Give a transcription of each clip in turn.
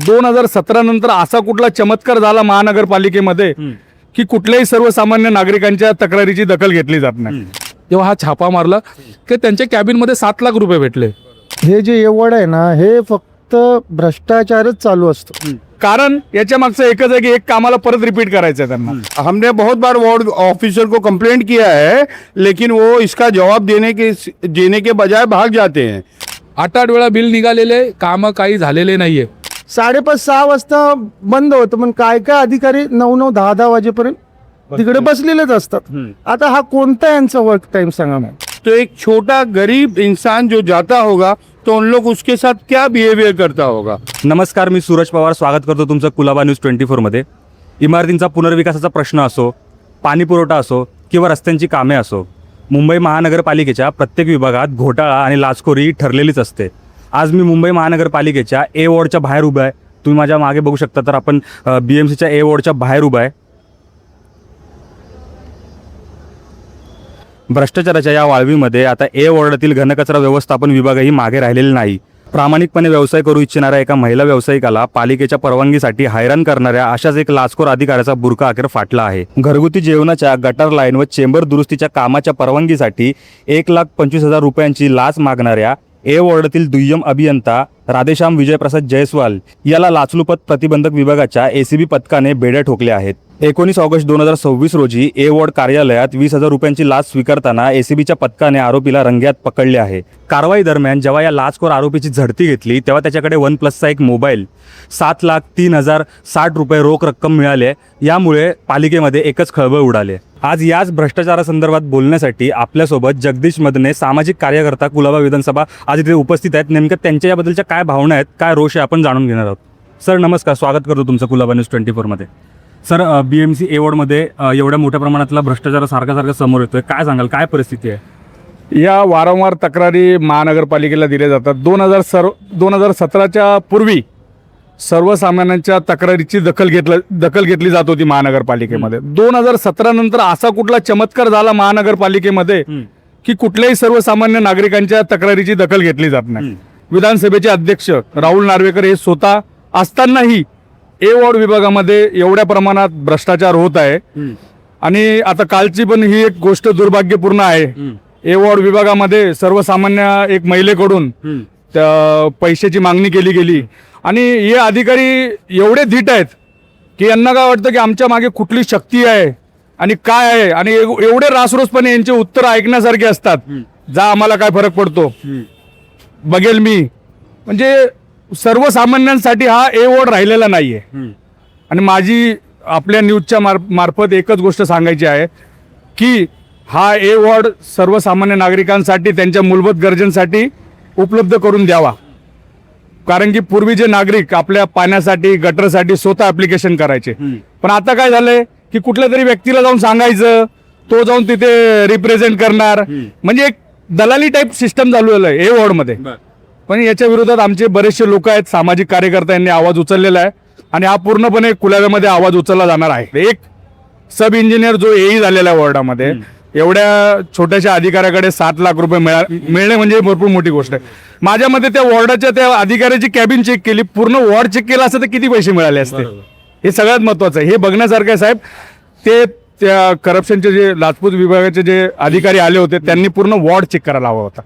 2017 नंतर असा कुठला चमत्कार झाला महानगरपालिकेमध्ये की कुठल्याही सर्वसामान्य नागरिकांच्या तक्रारीची दखल घेतली जात नाही। तेव्हा हा छापा मारला की त्यांच्या कॅबिनमध्ये 7 लाख रुपये भेटले। हे जे एवढ आहे ना, हे फक्त भ्रष्टाचारच चालू असतो। कारण याच्या मागचं एकच आहे की एक कामाला परत रिपीट करायचं आहे त्यांना। हमने बहुत बार वार्ड ऑफिसर को कंप्लेंट किया है, लेकिन वो इसका जवाब देने के बजाय भाग जाते हैं। 8-8 वेळा बिल निघालेले, काम काही झालेले नाहीये। 5:30-6 वाजता बंद होतं, पण काय काय अधिकारी 9-9, 10-10 वाजेपर्यंत तिकडे बसलेलेच असतात। आता हा कोणता यांचा वर्क टाइम सांगा मॅम? तो एक छोटा गरीब इंसान जो जाता होगा तो उन लोग उसके साथ क्या बिहेवियर करता होगा। नमस्कार, मी सूरज पवार स्वागत करतो तुमचं कुलाबा न्यूज 24 मध्ये। इमारतींचा पुनर्विकासाचा प्रश्न असो, पाणी पुरवठा असो किंवा रस्त्यांची कामे असो, मुंबई महानगरपालिकेच्या प्रत्येक विभागात घोटाळा आणि लाचखोरी ठरलेलीच असते। आज मी मुंबई महानगरपालिकेच्या ए वॉर्डच्या बाहेर उभा आहे। तुम्ही माझ्या मागे बघू शकता, तर आपण BMCच्या ए वॉर्डच्या बाहेर उभा आहे। भ्रष्टाचाराच्या या वाळवीमध्ये आता ए वॉर्डातील घनकचरा व्यवस्थापन विभागही मागे राहिलेले नाही। प्रामाणिकपणे व्यवसाय करू इच्छिणाऱ्या एका महिला व्यावसायिकाला पालिकेच्या परवानगीसाठी हैराण करणाऱ्या अशाच एक लाचखोर अधिकाऱ्याचा बुरखा अखेर फाटला आहे। घरगुती जेवणाच्या गटार लाईन व चेंबर दुरुस्तीच्या कामाच्या परवानगीसाठी 1,25,000 रुपयांची लाच मागणाऱ्या ए वॉर्डातील दुय्यम अभियंता राधेश्याम विजयप्रसाद जयस्वाल याला लाचलुचपत प्रतिबंधक विभागाच्या ACB पथकाने बेड्या ठोकल्या आहेत। 19 ऑगस्ट 2026 रोजी ए वॉर्ड कार्यालयात 20,000 रुपयांची लाच स्वीकारताना ACBच्या पथकाने आरोपीला रंगेहात पकडले आहे। कारवाई दरम्यान जेव्हा या लाचखोर आरोपीची झडती घेतली तेव्हा त्याच्याकडे OnePlusचा एक मोबाईल, 7,03,060 रुपये रोख रक्कम मिळाली। यामुळे पालिकेमध्ये एकच खळबळ उडाली। आज याच भ्रष्टाचारासंदर्भात बोलण्यासाठी आपल्यासोबत जगदीश मदने, सामाजिक कार्यकर्ता, कुलाबा विधानसभा आज इथे उपस्थित आहेत। नेमकं त्यांच्या याबद्दलच्या काय भावना आहेत, काय रोष आहे, आपण जाणून घेणार आहोत। सर नमस्कार, स्वागत करतो तुमचं कुलाबा न्यूज 24 मध्ये। सर, BMC ए वॉर्डमध्ये एवढ्या मोठ्या प्रमाणातला भ्रष्टाचार सारखा समोर येतोय, काय सांगाल, काय परिस्थिती आहे? या वारंवार तक्रारी महानगरपालिकेला दिल्या जातात। 2017च्या पूर्वी सर्वसामान्यांच्या तक्रारीची दखल घेतली जात होती महानगरपालिकेमध्ये। 2017 नंतर असा कुठला चमत्कार झाला महानगरपालिकेमध्ये की कुठल्याही सर्वसामान्य नागरिकांच्या तक्रारीची दखल घेतली जात नाही। विधानसभेचे अध्यक्ष राहुल नार्वेकर हे स्वतः असतानाही ए वॉर्ड विभागामध्ये एवढ्या प्रमाणात भ्रष्टाचार होत आहे। आणि आता कालची पण ही एक गोष्ट दुर्भाग्यपूर्ण आहे। ए वॉर्ड विभागामध्ये सर्वसामान्य एक महिलेकडून पैशाची मागणी केली गेली आणि हे अधिकारी एवढे धीट आहेत की यांना काय वाटतं की आमच्या मागे कुठली शक्ती आहे आणि काय आहे, आणि एवढे रासरोसपणे यांचे उत्तर ऐकण्यासारखे असतात। जा आम्हाला काय फरक पडतो, बघेल मी। म्हणजे सर्वसामान्यांसाठी हा ए वॉर्ड राहिलेला नाहीये। आणि माझी आपल्या न्यूजच्या मार्फत एकच गोष्ट सांगायची आहे की हा ए वॉर्ड सर्वसामान्य नागरिकांसाठी त्यांच्या मूलभूत गरजांसाठी उपलब्ध करून द्यावा। कारण की पूर्वी जे नागरिक आपल्या पाण्यासाठी, गटरसाठी स्वतः ऍप्लिकेशन करायचे, पण आता काय झालंय की कुठल्या तरी व्यक्तीला जाऊन सांगायचं, तो जाऊन तिथे रिप्रेझेंट करणार, म्हणजे एक दलाली टाईप सिस्टम चालू झालंय ए वॉर्ड मध्ये। पण याच्या विरोधात आमचे बरेचसे लोक आहेत, सामाजिक कार्यकर्त्यांनी आवाज उचललेला आहे आणि हा पूर्णपणे कुलाब्यामध्ये आवाज उचलला जाणार आहे। एक सब इंजिनियर जो AE झालेला आहे वॉर्डामध्ये, एवढ्या छोट्याशा अधिकाऱ्याकडे 7 लाख रुपये मिळणे म्हणजे भरपूर मोठी गोष्ट आहे। माझ्या मते त्या वॉर्डाच्या त्या अधिकाऱ्याची कॅबिन चेक केली, पूर्ण वॉर्ड चेक केला असतं तर किती पैसे मिळाले असते, हे सगळ्यात महत्वाचं आहे। हे बघण्यासारखं आहे साहेब। ते त्या करप्शनचे जे लाचलुचपत विभागाचे जे अधिकारी आले होते त्यांनी पूर्ण वॉर्ड चेक करायला हवा होता,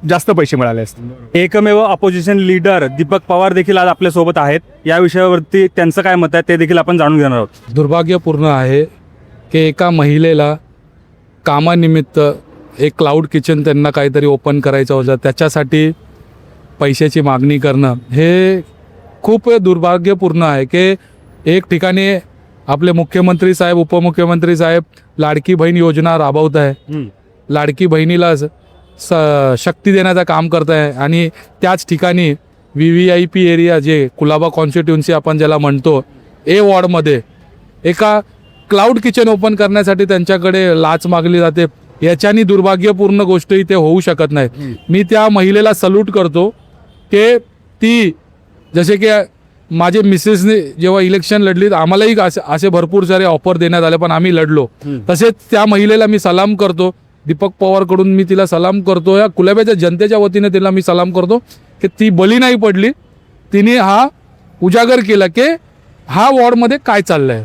जास्त पैसे मिळाले असते। एकमेव ऑपोजिशन लीडर दीपक पवार देखील आज आपल्या सोबत आहेत। या विषयावरती त्यांचं काय मत आहे ते देखील आपण जाणून घेणार आहोत। दुर्भाग्यपूर्ण आहे की एका महिलेला कामानिमित्त एक क्लाउड किचन त्यांना काहीतरी ओपन करायचं होतं, त्याच्यासाठी पैशाची मागणी करणं हे खूप दुर्भाग्यपूर्ण आहे। की एक ठिकाणी आपले मुख्यमंत्री साहेब, उपमुख्यमंत्री साहेब लाडकी बहीण योजना राबवत आहे, लाडकी बहिणीला शक्ती देण्याचं काम करत आहे, आणि त्याच ठिकाणी VVIP एरिया जे कुलाबा कॉन्स्टिट्युन्सी आपण ज्याला म्हणतो, ए वॉर्डमध्ये एका क्लाउड किचन ओपन करण्यासाठी त्यांच्याकडे लाच मागली जाते। याच्यानी दुर्भाग्यपूर्ण गोष्ट इथे होऊ शकत नाही। मी त्या महिलेला सल्यूट करतो की ती, जसे की माझे मिसेसने जेव्हा इलेक्शन लढली आम्हालाही असे भरपूर सारे ऑफर देण्यात आले, पण आम्ही लढलो। तसेच त्या महिलेला मी सलाम करतो, दीपक पवारकडून मी तिला सलाम करतो, या कुलाब्याच्या जनतेच्या वतीने तिला मी सलाम करतो की ती बली नाही पडली, तिने हा उजागर केलं की हा वॉर्डमध्ये काय चाललं आहे.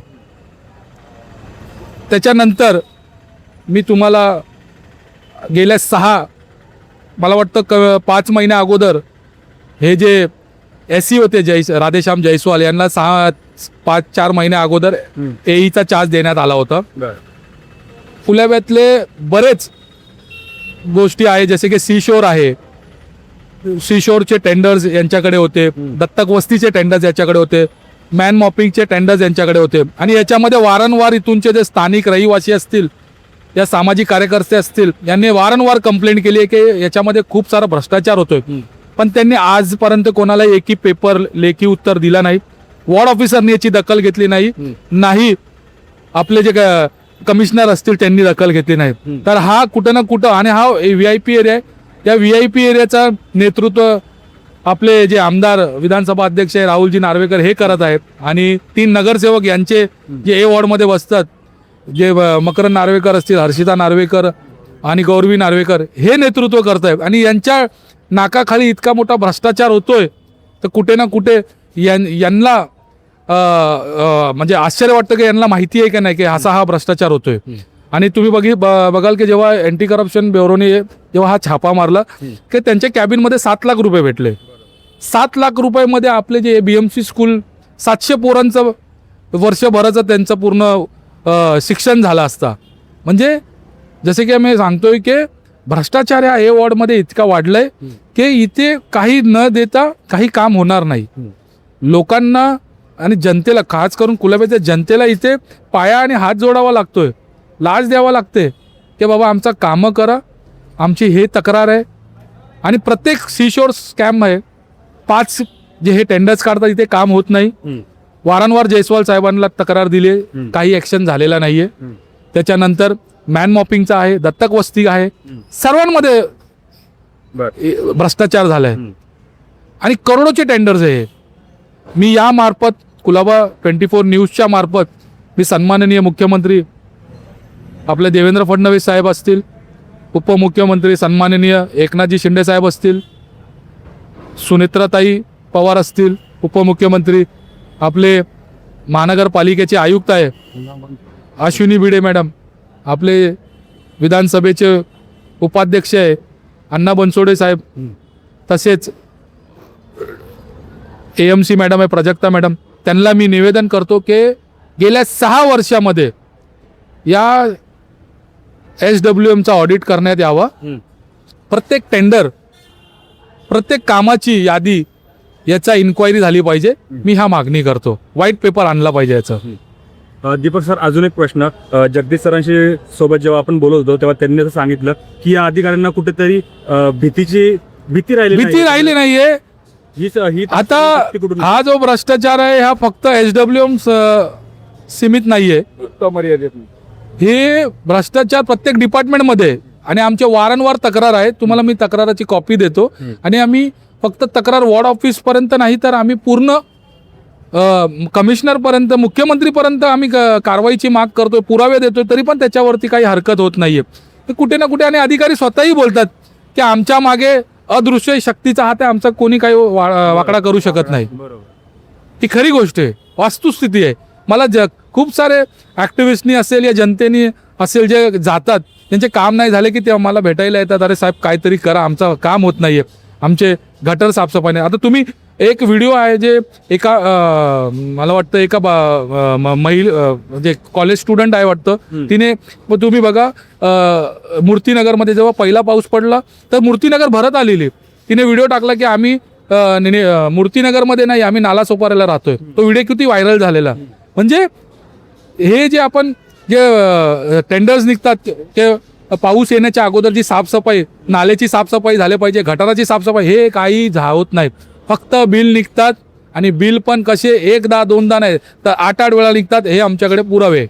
त्याच्यानंतर मी तुम्हाला गेल्या मला वाटतं 5 महिन्या अगोदर हे जे SC होते राधेश्याम जयस्वाल यांना 5-4 महिन्या अगोदर AEचा चार्ज देण्यात आला होता. फुलाव्यातले बरेच गोष्टी आहे, जसे की सीशोर आहे, सीशोरचे टेंडर्स यांच्याकडे होते, दत्तक वस्तीचे टेंडर्स याच्याकडे होते, मॅन मॉपिंगचे टेंडर्स यांच्याकडे होते. आणि याच्यामध्ये वारंवार इथूनचे जे स्थानिक रहिवासी असतील या सामाजिक कार्यकर्ते असतील यांनी वारंवार कंप्लेंट केली आहे की याच्यामध्ये खूप सारा भ्रष्टाचार होतोय. पण त्यांनी आजपर्यंत कोणाला एकही पेपर लेखी उत्तर दिला नाही. वॉर्ड ऑफिसरनी याची दखल घेतली नाही आपले जे कमिशनर असतील त्यांनी दखल घेतली नाही. तर हा कुठं ना कुठं, आणि हा VIP एरिया आहे, या VIP एरियाचा नेतृत्व आपले जे आमदार विधानसभा अध्यक्ष आहे राहुलजी नार्वेकर हे करत आहेत. आणि 3 नगरसेवक यांचे जे A वॉर्डमध्ये बसतात, जे मकरंद नार्वेकर असतील, हर्षिता नार्वेकर आणि गौरवी नार्वेकर हे नेतृत्व करत आहेत. आणि यांच्या नाकाखाली इतका मोठा भ्रष्टाचार होतोय तर कुठे ना कुठे यांना म्हणजे आश्चर्य वाटतं की यांना माहिती आहे की नाही की असा हा भ्रष्टाचार होतोय. आणि तुम्ही बघाल की जेव्हा अँटी करप्शन ब्युरोने जेव्हा हा छापा मारला की त्यांच्या कॅबिनमध्ये 7 लाख रुपये भेटले. 7 लाख रुपयामध्ये आपले जे BMC स्कूल 700 पोरांचं वर्षभराचं त्यांचं पूर्ण शिक्षण झालं असता. म्हणजे जसे की आम्ही सांगतोय की भ्रष्टाचार या A वॉर्डमध्ये इतका वाढलाय की इथे काही न देता काही काम होणार नाही. लोकांना आणि जनतेला, खास करून कुलाब्याच्या जनतेला इथे पाया आणि हात जोडावा लागतोय, लाच द्यावा लागते की बाबा आमचा कामं करा, आमची हे तक्रार आहे. आणि प्रत्येक सीशोर स्कॅम आहे, 5 जे हे टेंडर्स काढतात इथे काम होत नाही. वारंवार जयस्वाल साहेबांना तक्रार दिली, काही ॲक्शन झालेला नाहीये. त्याच्यानंतर मॅन मॉपिंगचा आहे, दत्तक वस्ती आहे, सर्वांमध्ये भ्रष्टाचार झालाय आणि करोडोचे टेंडर्स आहे. मी या मार्फत कुलाबा 24 न्यूजच्या मार्फत मी सन्माननीय मुख्यमंत्री आपले देवेंद्र फडणवीस साहेब असतील, उपमुख्यमंत्री सन्माननीय एकनाथजी शिंदे साहेब असतील, सुनेत्राताई पवार असतील, उपमुख्यमंत्री आपले महानगरपालिकेचे आयुक्त आहे अश्विनी भिडे मॅडम, आपले विधानसभेचे उपाध्यक्ष आहे अण्णा बनसोडे साहेब, तसेच AMC मॅडम आहे प्राजक्ता मॅडम, त्यांना मी निवेदन करतो की गेल्या 6 वर्षामध्ये या SWMचा ऑडिट करण्यात यावा. प्रत्येक टेंडर, प्रत्येक कामाची यादी याचा इन्क्वायरी झाली पाहिजे. मी हा मागणी करतो. व्हाईट पेपर आणला पाहिजे याचं. दीपक सर, अजून एक प्रश्न. जगदीश सरांशी सोबत जेव्हा आपण बोलत होतो तेव्हा त्यांनी असं सांगितलं की या अधिकाऱ्यांना कुठेतरी भीती राहिली नाहीये. ही आता हा जो भ्रष्टाचार आहे हा फक्त SWM सीमित नाहीये, हे भ्रष्टाचार प्रत्येक डिपार्टमेंटमध्ये. आणि आमचे वारंवार तक्रार आहे, तुम्हाला मी तक्राराची कॉपी देतो. आणि आम्ही फक्त तक्रार वॉर्ड ऑफिस पर्यंत नाही तर आम्ही पूर्ण कमिशनर पर्यंत, मुख्यमंत्रीपर्यंत आम्ही कारवाईची माग करतोय, पुरावे देतोय, तरी पण त्याच्यावरती काही हरकत होत नाहीये. तर कुठे ना कुठे आणि अधिकारी स्वतःही बोलतात की आमच्या मागे अदृश्य शक्तीचा हात आहे, आमचा कोणी काही वाकडा करू शकत नाही. ती खरी गोष्ट आहे, वास्तुस्थिती आहे. मला खूप सारे ॲक्टिव्हिस्टनी असेल या जनतेनी असेल जे जातात, त्यांचे काम नाही झाले की ते आम्हाला भेटायला येतात, अरे साहेब काहीतरी करा, आमचं काम होत नाहीये, आमचे गटर साफसफाई नाही. आता तुम्ही एक व्हिडिओ आहे जे एका मला वाटतं एका म्हणजे कॉलेज स्टुडंट आहे वाटतं, तिने, तुम्ही बघा मूर्तीनगरमध्ये जेव्हा पहिला पाऊस पडला तर मूर्तीनगर भरत आलेली, तिने व्हिडिओ टाकला की आम्ही मूर्तीनगरमध्ये नाही, आम्ही नाला सोपाऱ्याला राहतोय. तो व्हिडिओ किती व्हायरल झालेला. म्हणजे हे जे आपण जे टेंडर्स निघतात ते पाऊस येण्याच्या अगोदर जी साफसफाई, नाल्याची साफसफाई झाली पाहिजे, गटाराची साफसफाई, हे काही होत नाही. फक्त बिल निघतात आणि बिल पण कसे 1दा 2दा नाही तर 8 वेळा निघतात. हे आमच्याकडे पुरावे.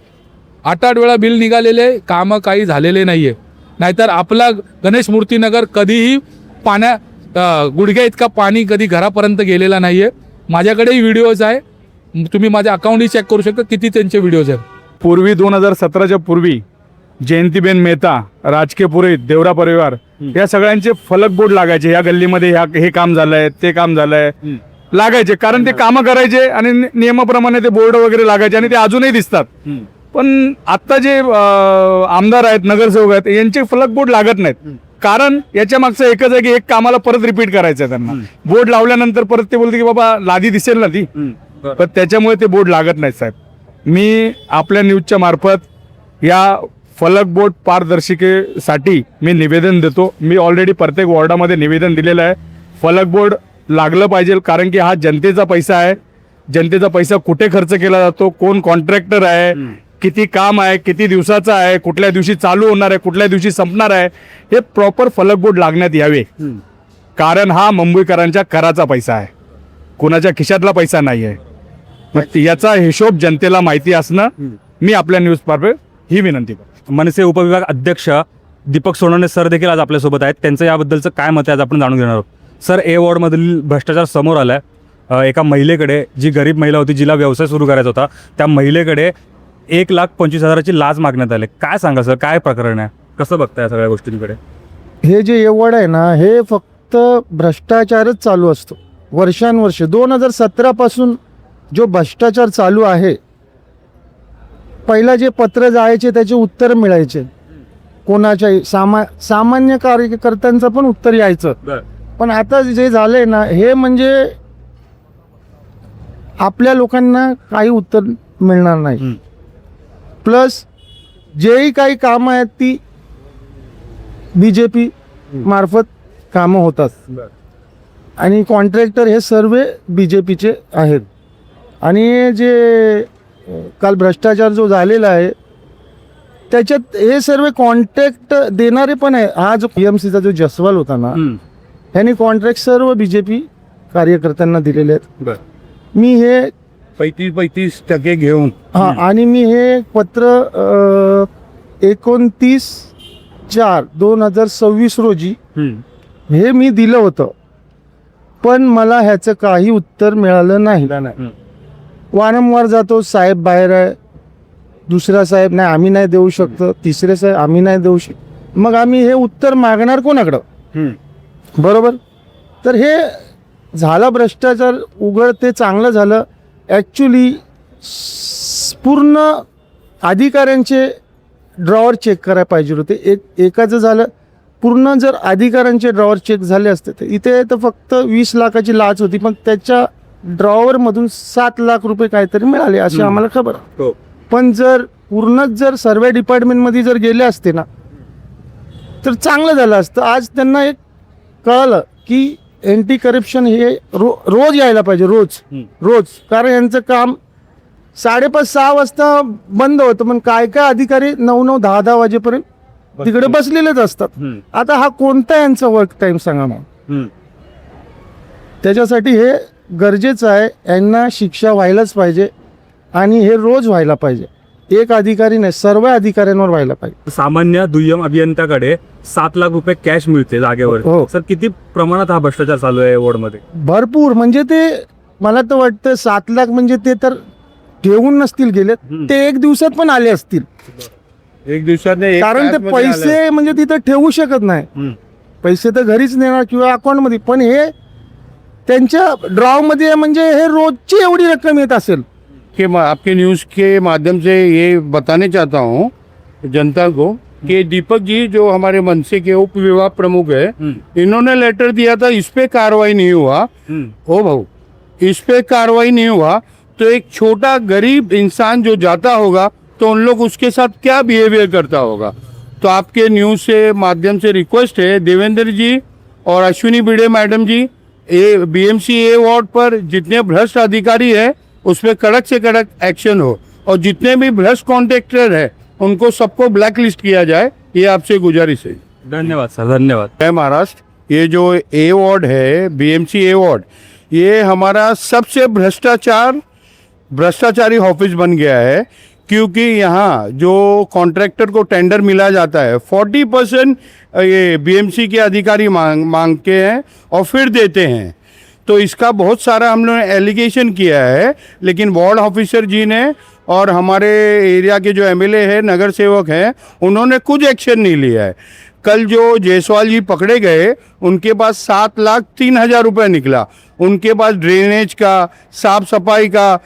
8 वेळा बिल निघालेले, कामं काही झालेले नाहीये. नाहीतर आपला गणेश मूर्तीनगर कधीही गुडघ्या इतका पाणी कधी घरापर्यंत गेलेला नाहीये. माझ्याकडेही व्हिडिओज आहे, तुम्ही माझ्या अकाउंटही चेक करू शकता किती त्यांचे व्हिडिओज आहेत. पूर्वी 2017च्या पूर्वी जयंतीबेन मेहता, राजकीय पुरोहित, देवरा परिवार या सगळ्यांचे फलक बोर्ड लागायचे, या गल्लीमध्ये हे काम झालंय, ते काम झालंय. लागायचे, कारण ते कामं करायचे आणि नियमाप्रमाणे ते बोर्ड वगैरे लागायचे आणि ते अजूनही दिसतात. पण आता जे आमदार आहेत, नगरसेवक आहेत, यांचे फलक बोर्ड लागत नाहीत. कारण याच्या मागचं एकच आहे की एक कामाला परत रिपीट करायचं आहे त्यांना. बोर्ड लावल्यानंतर परत ते बोलते की बाबा लादी दिसेल ना ती, पण त्याच्यामुळे ते बोर्ड लागत नाहीत साहेब. मी आपल्या न्यूजच्या मार्फत या फलक बोर्ड पारदर्शिकेसाठी मी निवेदन देतो. मी ऑलरेडी प्रत्येक वॉर्डामध्ये निवेदन दिलेलं आहे. फलक बोर्ड लागलं पाहिजे, कारण की हा जनतेचा पैसा आहे. जनतेचा पैसा कुठे खर्च केला जातो, कोण कॉन्ट्रॅक्टर आहे, किती काम आहे, किती दिवसाचं आहे, कुठल्या दिवशी चालू होणार आहे, कुठल्या दिवशी संपणार आहे, हे प्रॉपर फलक बोर्ड लागण्यात यावे. कारण हा मुंबईकरांच्या कराचा पैसा आहे, कुणाच्या खिशातला पैसा नाही आहे. मग याचा हिशोब जनतेला माहिती असणं मी आपल्या न्यूज मार्फत ही विनंती करतो. मनसे उपविभाग अध्यक्ष दीपक सोनवणे सर देखील आज आपल्यासोबत आहेत. त्यांचं याबद्दलचं काय मत आहे आज आपण जाणून घेणार आहोत. सर, ए वॉर्डमधील भ्रष्टाचार समोर आलाय. एका महिलेकडे, जी गरीब महिला होती, जिला व्यवसाय सुरू करायचा होता, त्या महिलेकडे 1,25,000ची लाच मागण्यात आली. काय सांगा सर, काय प्रकरण आहे, कसं बघताय या सगळ्या गोष्टींकडे? हे जे एवढ आहे ना, हे फक्त भ्रष्टाचारच चालू असतो वर्षानुवर्ष. 2017 पासून जो भ्रष्टाचार चालू आहे, पहिला जे पत्र जायचे त्याचे उत्तर मिळायचे, कोणाच्याही सामान्य कार्यकर्त्यांचं पण उत्तर यायचं. पण आता जे झालंय ना, हे म्हणजे आपल्या लोकांना काही उत्तर मिळणार नाही. प्लस जेही काही कामं आहेत ती BJP मार्फत कामं होतात आणि कॉन्ट्रॅक्टर हे सर्व BJPचे आहेत. आणि जे काल भ्रष्टाचार जो झालेला आहे त्याच्यात हे सर्व कॉन्ट्रॅक्ट देणारे पण आहे. हा जो PMCचा जो जसवाल होता ना, ह्याने कॉन्ट्रॅक्ट सर्व BJP कार्यकर्त्यांना दिलेले आहेत. मी हे 35% घेऊन आणि मी हे पत्र 29/4/2026 रोजी हे मी दिलं होतं, पण मला ह्याचं काही उत्तर मिळालं नाही. वारंवार जातो, साहेब बाहेर आहे, दुसरा साहेब नाही आम्ही नाही देऊ शकतो, तिसरे साहेब आम्ही नाही देऊ शकतो. मग आम्ही हे उत्तर मागणार कोणाकडं? बरोबर. तर हे झाला भ्रष्टाचार उघड, ते चांगलं झालं. ॲक्च्युली पूर्ण अधिकाऱ्यांचे ड्रॉवर चेक करायला पाहिजे होते. एकाचं झालं, पूर्ण जर अधिकाऱ्यांचे ड्रॉवर चेक झाले असते तर इथे तर फक्त 20 लाखाची लाच होती, पण त्याच्या ड्रॉवरमधून 7 लाख रुपये काहीतरी मिळाले अशी आम्हाला खबर आहे. पण जर पूर्णच जर सर्वे डिपार्टमेंटमध्ये जर गेले असते ना तर चांगलं झालं असतं. आज त्यांना एक कळलं की अँटी करप्शन हे रोज यायला पाहिजे, रोज. कारण यांचं काम 5:30-6 वाजता बंद होतं, पण काय काय अधिकारी 9-9, 10-10 वाजेपर्यंत तिकडे बसलेलेच असतात. आता हा कोणता यांचा वर्क टाइम सांगा मग? त्याच्यासाठी हे गरजेचं आहे, यांना शिक्षा व्हायलाच पाहिजे आणि हे रोज व्हायला पाहिजे. एक अधिकारी नाही, सर्व अधिकाऱ्यांवर व्हायला पाहिजे. सामान्य दुय्यम अभियंत्याकडे 7 लाख रुपये कॅश मिळते जागेवर. हो. सर, किती प्रमाणात हा भ्रष्टाचार चालू आहे वॉर्डमध्ये? भरपूर. म्हणजे ते मला तर वाटतं 7 लाख म्हणजे ते तर ठेवून नसतील गेले, ते 1 दिवसात पण आले असतील. एक दिवसात नाही, कारण ते पैसे म्हणजे तिथं ठेवू शकत नाही, पैसे तर घरीच नेणार किंवा अकाउंटमध्ये. पण हे त्यांच्या ड्रॉमध्ये म्हणजे हे रोजची एवढी रक्कम येत असेल. कि आपके न्यूज़ के माध्यम से ये बताने चाहता हूँ जनता को कि दीपक जी जो हमारे मनसे के उप विभाग प्रमुख है, इन्होंने लेटर दिया था, इस पे कार्रवाई नहीं हुआ. ओ भाऊ, इस पे कार्रवाई नहीं हुआ तो एक छोटा गरीब इंसान जो जाता होगा तो उन लोग उसके साथ क्या बिहेवियर करता होगा. तो आपके न्यूज़ से माध्यम से रिक्वेस्ट है देवेंद्र जी और अश्विनी भिड़े मैडम जी, BMC ए वार्ड पर जितने भ्रष्ट अधिकारी है उस पर कड़क से कड़क एक्शन हो और जितने भी भ्रष्ट कॉन्ट्रैक्टर है उनको सबको ब्लैक लिस्ट किया जाए, ये आपसे गुजारिश है. धन्यवाद सर, धन्यवाद. जय महाराष्ट्र. ये जो ए वार्ड है, BMC ए वार्ड, ये हमारा सबसे भ्रष्टाचारी ऑफिस बन गया है, क्योंकि यहाँ जो कॉन्ट्रैक्टर को टेंडर मिला जाता है 40% ये BMC के अधिकारी मांग के हैं और फिर देते हैं. तो इसका बहुत सारा हम लोगों ने एलिगेशन किया है, लेकिन वार्ड ऑफिसर जी ने और हमारे एरिया के जो MLA है, नगर सेवक हैं, उन्होंने कुछ एक्शन नहीं लिया है. कल जो जायसवाल जी पकड़े गए उनके पास 7,03,000 रुपये निकला। उनके पास ड्रेनेज का, साफ सफाई का,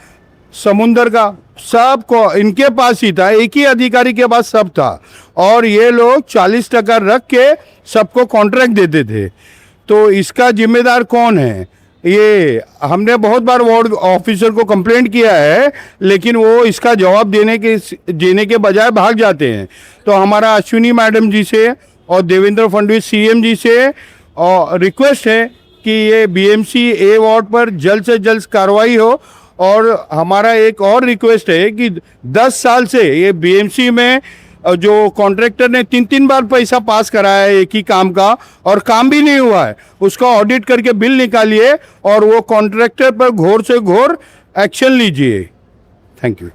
समुंदर का, सब को इनके पास ही था, एक ही अधिकारी के पास सब था। और ये लोग 40% रख के सबको कॉन्ट्रैक्ट देते थे। तो इसका जिम्मेदार कौन है? ये हमने बहुत बार वार्ड ऑफिसर को कंप्लेंट किया है, लेकिन वो इसका जवाब देने के बजाय भाग जाते हैं। तो हमारा अश्विनी मैडम जी से और देवेंद्र फडणवीस सीएम जी से और रिक्वेस्ट है कि ये बीएमसी ए वार्ड पर जल्द से जल्द कार्रवाई हो। और हमारा एक और रिक्वेस्ट है कि 10 साल से ये बीएमसी में जो कॉन्ट्रैक्टर ने 3 बार पैसा पास कराया है एक ही काम का और काम भी नहीं हुआ है, उसका ऑडिट करके बिल निकालिए और वो कॉन्ट्रैक्टर पर घोर से घोर एक्शन लीजिए। Thank you.